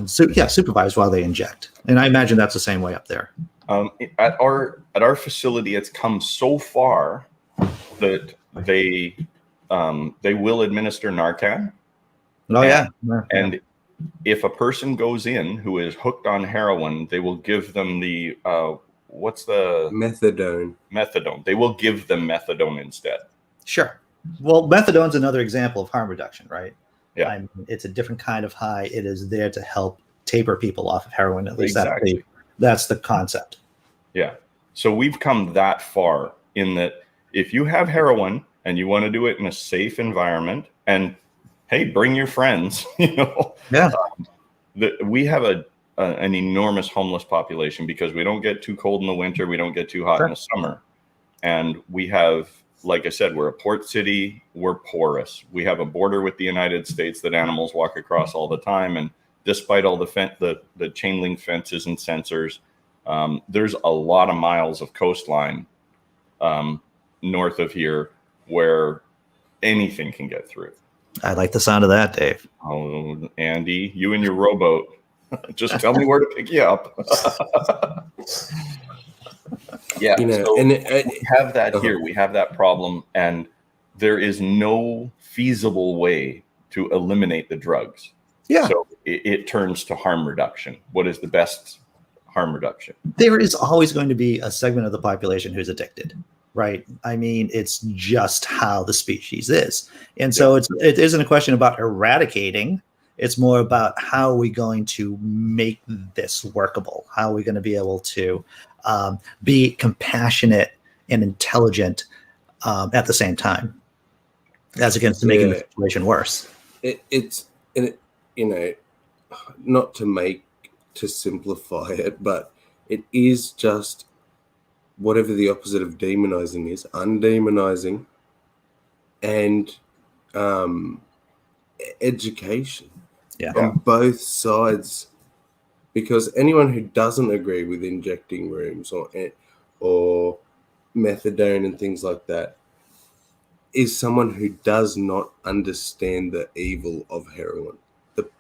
supervised while they inject. And I imagine that's the same way up there. At our facility, it's come so far that they will administer Narcan. And if a person goes in who is hooked on heroin, they will give them the what's the methadone? Methadone. They will give them methadone instead. Sure. Well, methadone's another example of harm reduction, right? Yeah. I mean, it's a different kind of high. It is there to help taper people off of heroin. At least Exactly. that's the concept. Yeah. So we've come that far in that if you have heroin and you want to do it in a safe environment, and hey, bring your friends, Yeah. We have an enormous homeless population because we don't get too cold in the winter. We don't get too hot in the summer. And we have, like I said, we're a port city. We're porous. We have a border with the United States that animals walk across all the time. And despite all the chain link fences and sensors, there's a lot of miles of coastline north of here where anything can get through. I like the sound of that, Dave. Oh, Andy, you and your rowboat. Just tell me where to pick you up. Yeah, so we have that here. We have that problem, and there is no feasible way to eliminate the drugs. Yeah. So it turns to harm reduction. What is the best harm reduction? There is always going to be a segment of the population who's addicted, right? I mean, it's just how the species is. And so it isn't a question about eradicating. It's more about how are we going to make this workable? How are we going to be able to be compassionate and intelligent at the same time, as against making the situation worse? It's not to simplify it, but it is just whatever the opposite of demonizing is, undemonizing, and education on both sides. Because anyone who doesn't agree with injecting rooms or methadone and things like that is someone who does not understand the evil of heroin, the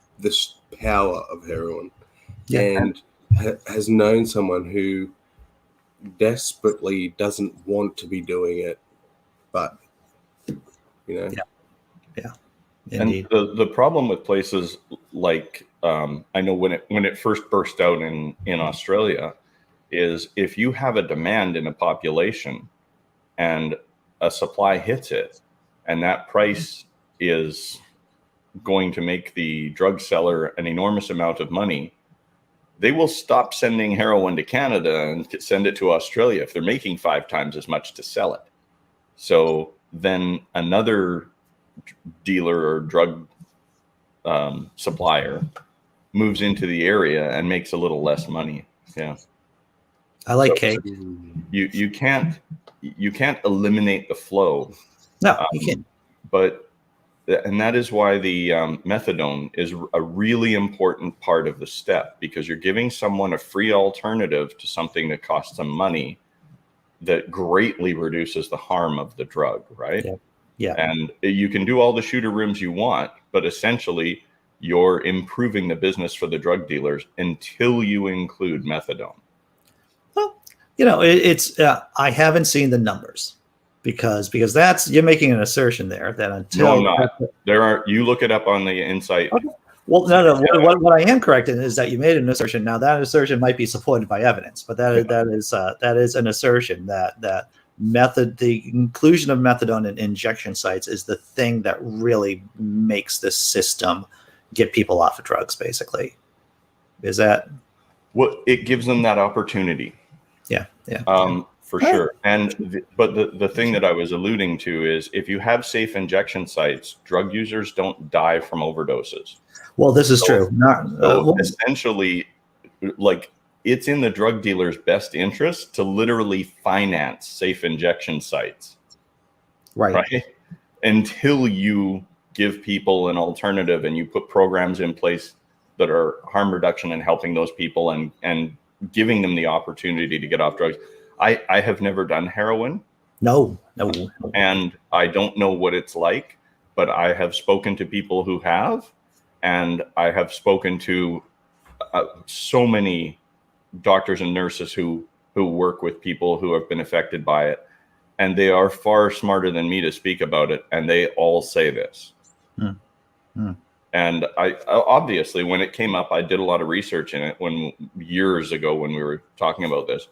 power of heroin, and has known someone who desperately doesn't want to be doing it, but Indeed. And the problem with places like I know when it first burst out in Australia is if you have a demand in a population and a supply hits it, and that price is going to make the drug seller an enormous amount of money, they will stop sending heroin to Canada and send it to Australia if they're making 5 times as much to sell it. So then another dealer or drug supplier moves into the area and makes a little less money. Yeah, I like cake. You can't eliminate the flow. No, you can't. And that is why the methadone is a really important part of the step, because you're giving someone a free alternative to something that costs them money that greatly reduces the harm of the drug, right? Yeah. And you can do all the shooter rooms you want, but essentially you're improving the business for the drug dealers until you include methadone. Well, it's I haven't seen the numbers because that's, you're making an assertion there that until no, I'm not. You look it up on the Insight. Okay. Well, no. What I am correct in is that you made an assertion. Now that assertion might be supported by evidence, but that is an assertion that the inclusion of methadone in injection sites is the thing that really makes this system get people off of drugs. Basically, is that what it gives them that opportunity? Yeah. For sure. But the thing that I was alluding to is if you have safe injection sites, drug users don't die from overdoses. Well, this is true. Essentially, like, it's in the drug dealer's best interest to literally finance safe injection sites. Right? Until you give people an alternative and you put programs in place that are harm reduction and helping those people and giving them the opportunity to get off drugs. I have never done heroin. No. And I don't know what it's like, but I have spoken to people who have, and I have spoken to so many doctors and nurses who work with people who have been affected by it, and they are far smarter than me to speak about it, and they all say this. And I obviously, when it came up, I did a lot of research in it years ago when we were talking about this,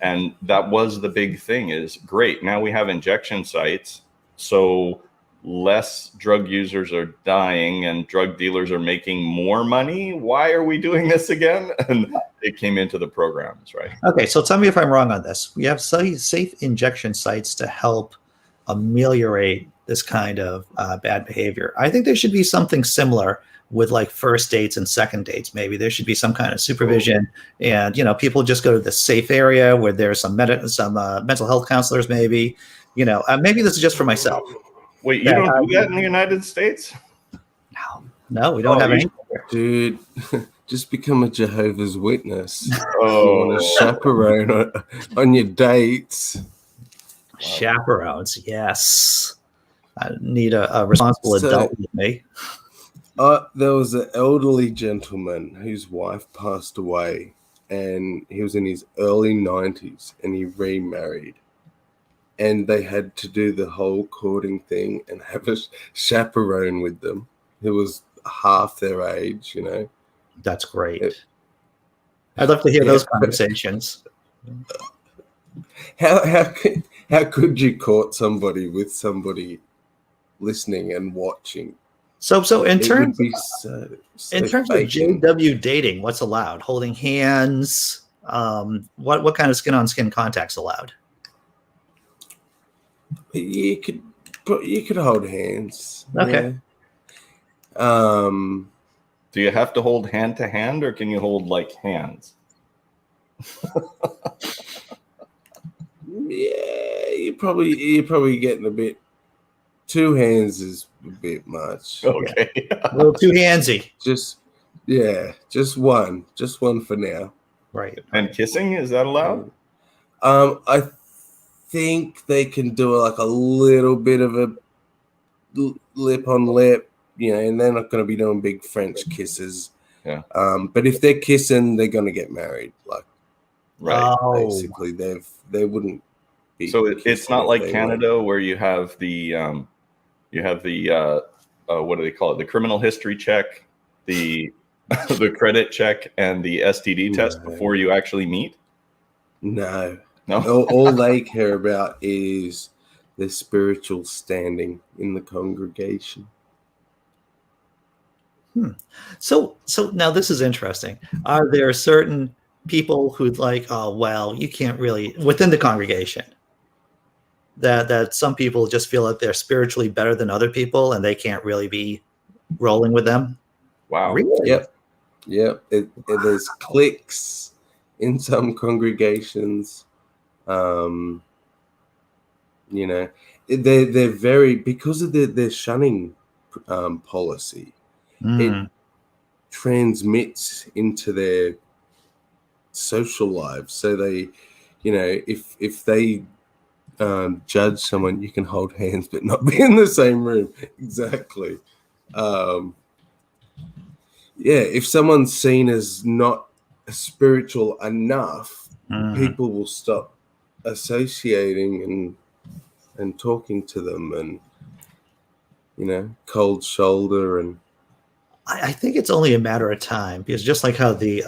and that was the big thing. Is great, now we have injection sites, so less drug users are dying and drug dealers are making more money. Why are we doing this again? And it came into the programs, right? Okay, so tell me if I'm wrong on this. We have safe injection sites to help ameliorate this kind of bad behavior. I think there should be something similar with like first dates and second dates. Maybe there should be some kind of supervision, and people just go to the safe area where there's some mental health counselors. Maybe maybe this is just for myself. Wait, you don't do that in the United States? No, we don't have any. Dude, just become a Jehovah's Witness. Oh. You want a chaperone on your dates. Chaperones, yes. I need a responsible adult with me. There was an elderly gentleman whose wife passed away, and he was in his early 90s, and he remarried. And they had to do the whole courting thing and have a chaperone with them who was half their age, That's great. I'd love to hear those conversations. How could you court somebody with somebody listening and watching? So in terms of JW dating, what's allowed? Holding hands. What kind of skin-on-skin contact's allowed? You could hold hands. Okay. Yeah. Do you have to hold hand to hand, or can you hold like hands? Yeah, you're probably getting a bit. Two hands is a bit much. Okay. A little too handsy. Just one for now. Right. And kissing, is that allowed? I think they can do like a little bit of a lip on lip, and they're not going to be doing big French kisses. Yeah. But if they're kissing, they're going to get married. Like, Right. basically, they wouldn't be. So it's not if like they Canada where you have the what do they call it? The criminal history check, the the credit check, and the STD test before you actually meet. No. No. all they care about is their spiritual standing in the congregation. So now this is interesting. Are there certain people who you can't really within the congregation that some people just feel that they're spiritually better than other people and they can't really be rolling with them? Wow. Really? Yep. There's cliques in some congregations. They're very, because of their shunning policy. It transmits into their social lives. So they, if they judge someone, you can hold hands but not be in the same room. Exactly. If someone's seen as not spiritual enough, people will stop associating and talking to them, and cold shoulder. And I think it's only a matter of time, because just like how the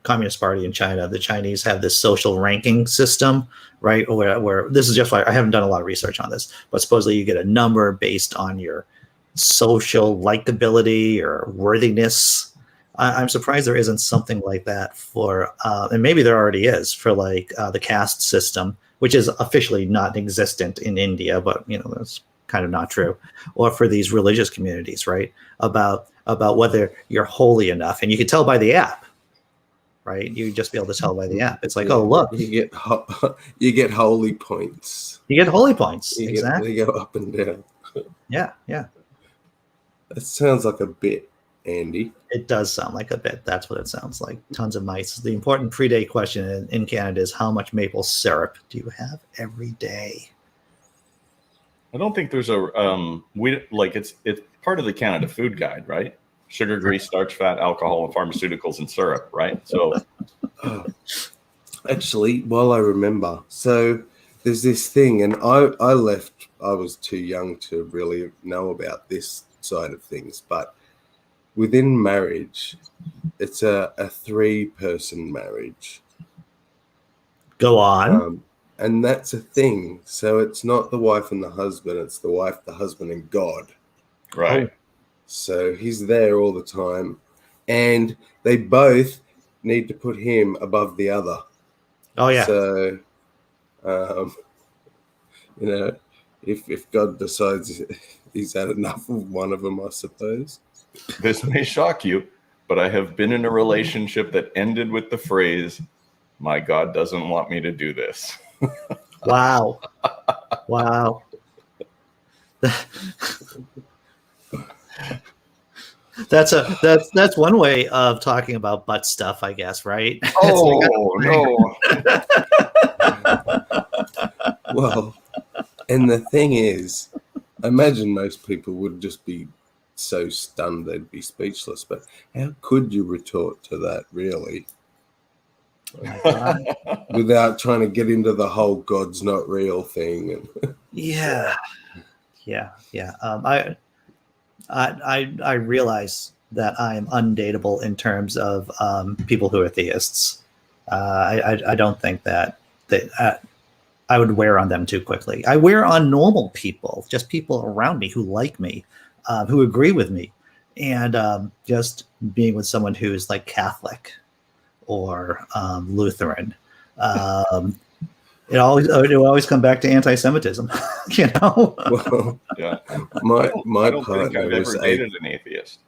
Communist Party in China, the Chinese have this social ranking system, right? Where this is just like, I haven't done a lot of research on this, but supposedly you get a number based on your social likability or worthiness. I'm surprised there isn't something like that for, and maybe there already is for like the caste system, which is officially not existent in India, but that's kind of not true, or for these religious communities, right? About whether you're holy enough, and you can tell by the app, right? You just be able to tell by the app. It's like, oh look, you get holy points. You get holy points. Exactly. They go up and down. Yeah. That sounds like a bit, Andy. It does sound like a bit. That's what it sounds like. Tons of mice. The important pre-date question in Canada is, how much maple syrup do you have every day? I don't think there's it's part of the Canada Food Guide, right? Sugar, grease, starch, fat, alcohol, and pharmaceuticals and syrup, right? So actually, while I remember, so there's this thing, and I left, I was too young to really know about this side of things, but within marriage, it's a 3-person marriage. Go on. and that's a thing. So it's not the wife and the husband; it's the wife, the husband, and God. Right. So he's there all the time, and they both need to put him above the other. Oh yeah. So, you know, if God decides he's had enough of one of them, I suppose. This may shock you, but I have been in a relationship that ended with the phrase, "My God doesn't want me to do this." Wow. Wow. That's one way of talking about butt stuff, I guess, right? Oh, no. Well, and the thing is, I imagine most people would just be so stunned they'd be speechless. But how could you retort to that, really? Without trying to get into the whole God's not real thing. And Yeah. I realize that I am undateable in terms of people who are theists. I don't think that I would wear on them too quickly. I wear on normal people, just people around me who like me, who agree with me, and just being with someone who is like Catholic or Lutheran. It will always come back to anti-Semitism, you know. well, Yeah. my I don't think partner I've was ever dated an atheist.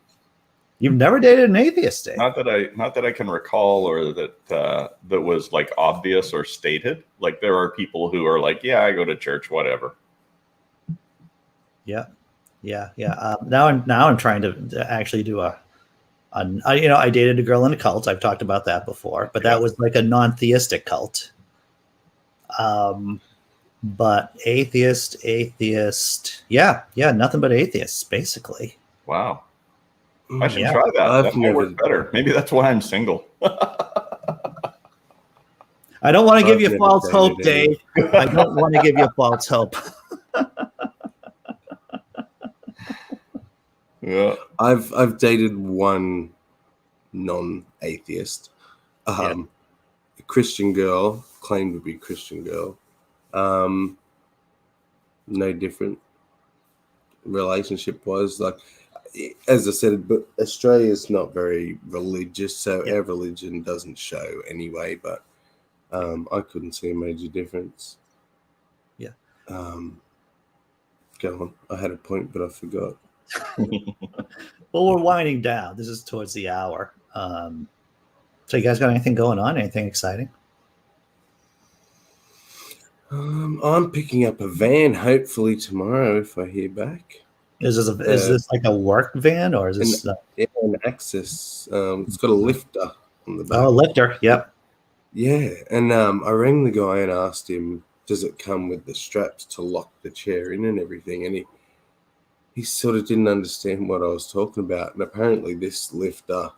You've never dated an atheist, Dave. Not that I can recall, or that that was like obvious or stated. Like there are people who are like, yeah, I go to church, whatever. Yeah. Now I'm trying to actually do I dated a girl in a cult. I've talked about that before, but that was like a non-theistic cult. But atheist, yeah, nothing but atheists, basically. Wow. I should Yeah. try that. I've That might never- work better. Maybe that's why I'm single. I don't want to give I've you never false hope, dated Dave. I don't want to give you false hope. Yeah. I've dated one non-atheist, a Christian girl, claimed to be Christian girl. No different relationship was like, as I said, but Australia's not very religious, so our religion doesn't show anyway. But I couldn't see a major difference. Yeah. Go on. I had a point, but I forgot. Well, we're winding down. This is towards the hour. So you guys got anything going on? Anything exciting? I'm picking up a van hopefully tomorrow if I hear back. Is this like a work van, or is this An Access. It's got a lifter on the back. a lifter? Yep. Yeah, and I rang the guy and asked him, does it come with the straps to lock the chair in and everything? And he sort of didn't understand what I was talking about. And apparently this lifter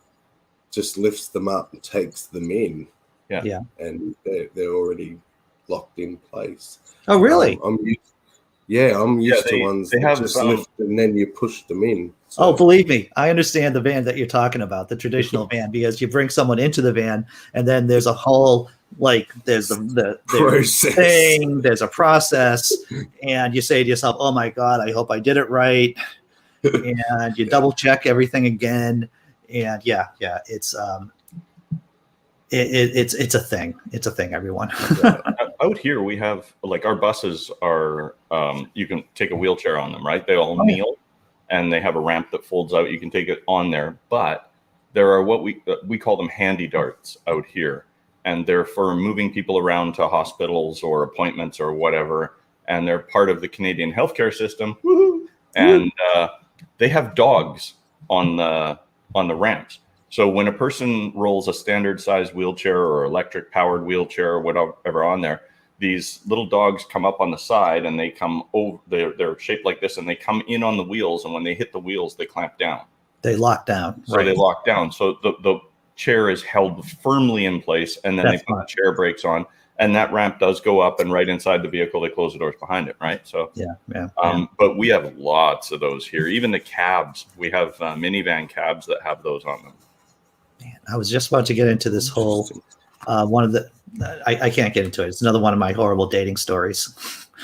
just lifts them up and takes them in. Yeah. And they're already locked in place. Oh, really? I'm used to ones they that have, just lift and then you push them in. So, Oh, believe me, I understand the van that you're talking about, the traditional van, because you bring someone into the van, and then there's a whole there's the process. thing, there's a process, and you say to yourself, "Oh my God, I hope I did it right," and you double check everything again, and it's it's a thing. It's a thing, everyone. Out here, we have like our buses are. You can take a wheelchair on them, right? They all kneel, and they have a ramp that folds out. You can take it on there, but there are what we call them handy darts out here, and they're for moving people around to hospitals or appointments or whatever. And they're part of the Canadian healthcare system. Woo-hoo! And they have dogs on the ramps. So when a person rolls a standard size wheelchair or electric powered wheelchair or whatever on there, these little dogs come up on the side and they come over. They're shaped like this, and they come in on the wheels. And when they hit the wheels, they clamp down. They lock down. So they lock down. So the chair is held firmly in place, and then they put the chair brakes on, and that ramp does go up, and right inside the vehicle, they close the doors behind it, right? So but we have lots of those here. Even the cabs, we have minivan cabs that have those on them. Man, I was just about to get into this whole one of I can't get into it. It's another one of my horrible dating stories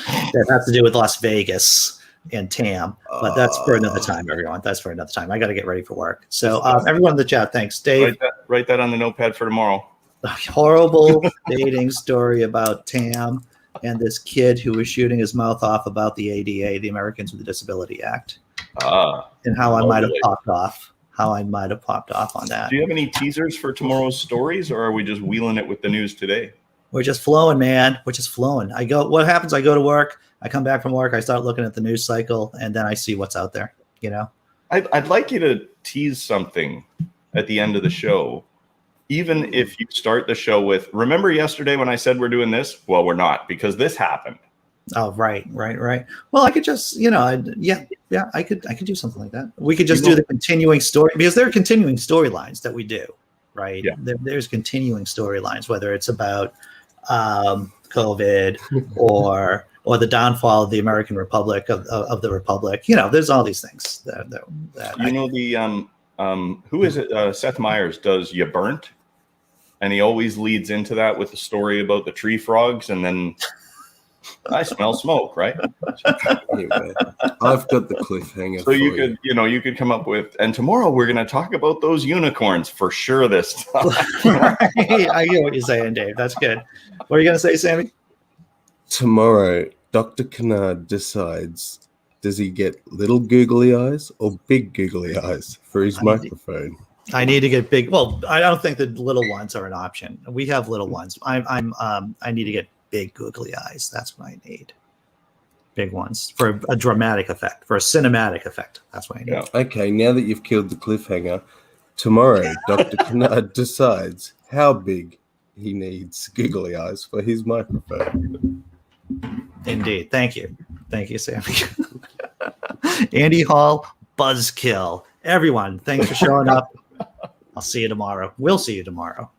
that has to do with Las Vegas and Tam. But that's for another time, everyone. That's for another time. I got to get ready for work. So everyone in the chat, thanks. Dave. Write that on the notepad for tomorrow. A horrible dating story about Tam and this kid who was shooting his mouth off about the ADA, the Americans with Disability Act, and how I might have popped off. How I might have popped off on that. Do you have any teasers for tomorrow's stories, or are we just wheeling it with the news today? We're just flowing, man. We're just flowing. What happens? I go to work. I come back from work. I start looking at the news cycle, and then I see what's out there. You know. I'd like you to tease something at the end of the show, even if you start the show with, remember yesterday when I said we're doing this? Well, we're not, because this happened. Oh, right. Well, I could just, I could do something like that. We could just do the continuing story, because there are continuing storylines that we do, right? Yeah. There's continuing storylines, whether it's about COVID or the downfall of the American Republic of the Republic. There's all these things who is it? Seth Meyers does You Burnt, and he always leads into that with the story about the tree frogs, and then I smell smoke, right? Anyway, I've got the cliffhanger. So you could come up with, and tomorrow we're going to talk about those unicorns for sure this time. Right. I get what you're saying, Dave. That's good. What are you going to say, Sammy? Tomorrow, Dr. Kennard decides, does he get little googly eyes or big googly eyes for his microphone? I need to get big. Well, I don't think the little ones are an option. We have little ones. I need to get big googly eyes. That's what I need. Big ones for a dramatic effect, for a cinematic effect. That's what I need. Yeah. Okay, now that you've killed the cliffhanger, tomorrow Dr. Kennard decides how big he needs googly eyes for his microphone. Indeed. Thank you, Sammy. Andy Hall, buzzkill. Everyone, thanks for showing up. I'll see you tomorrow. We'll see you tomorrow.